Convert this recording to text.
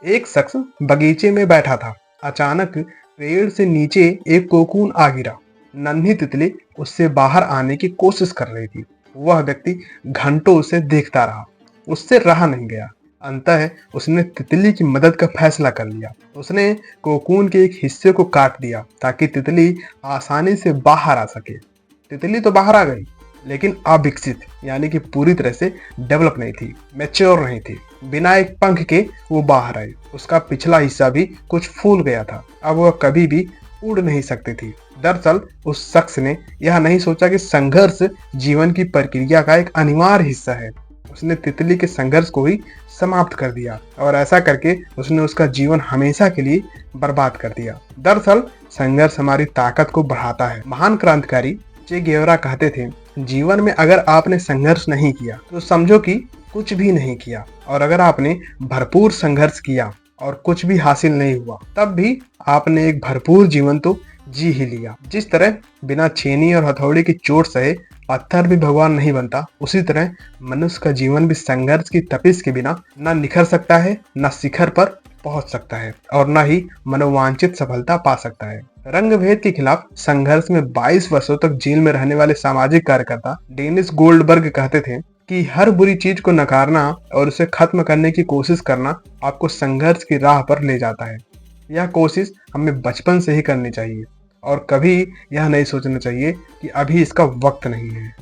एक शख्स बगीचे में बैठा था। अचानक पेड़ से नीचे एक कोकून आ गिरा। नन्ही तितली उससे बाहर आने की कोशिश कर रही थी। वह व्यक्ति घंटों उसे देखता रहा। उससे रहा नहीं गया। अंततः उसने तितली की मदद का फैसला कर लिया। उसने कोकून के एक हिस्से को काट दिया ताकि तितली आसानी से बाहर आ सके। तितली तो बाहर आ गई, लेकिन अविकसित यानी कि पूरी तरह से डेवलप नहीं थी, मैच्योर नहीं थी। बिना एक पंख के वो बाहर आई। उसका पिछला हिस्सा भी कुछ फूल गया था। अब वह कभी भी उड़ नहीं सकती थी। दरअसल उस शख्स ने यह नहीं सोचा कि संघर्ष जीवन की प्रक्रिया का एक अनिवार्य हिस्सा है। उसने तितली के संघर्ष को ही समाप्त कर दिया और ऐसा करके उसने उसका जीवन हमेशा के लिए बर्बाद कर दिया। दरअसल संघर्ष हमारी ताकत को बढ़ाता है। महान क्रांतिकारी चे गेवरा कहते थे, जीवन में अगर आपने संघर्ष नहीं किया तो समझो कि कुछ भी नहीं किया, और अगर आपने भरपूर संघर्ष किया और कुछ भी हासिल नहीं हुआ तब भी आपने एक भरपूर जीवन तो जी ही लिया। जिस तरह बिना छेनी और हथौड़े की चोट सहे पत्थर भी भगवान नहीं बनता, उसी तरह मनुष्य का जीवन भी संघर्ष की तपिश के बिना न निखर सकता है, न शिखर पर पहुंच सकता है और न ही मनोवांछित सफलता पा सकता है। रंग भेद के खिलाफ संघर्ष में 22 वर्षों तक जेल में रहने वाले सामाजिक कार्यकर्ता डेनिस गोल्डबर्ग कहते थे कि हर बुरी चीज को नकारना और उसे खत्म करने की कोशिश करना आपको संघर्ष की राह पर ले जाता है। यह कोशिश हमें बचपन से ही करनी चाहिए और कभी यह नहीं सोचना चाहिए कि अभी इसका वक्त नहीं है।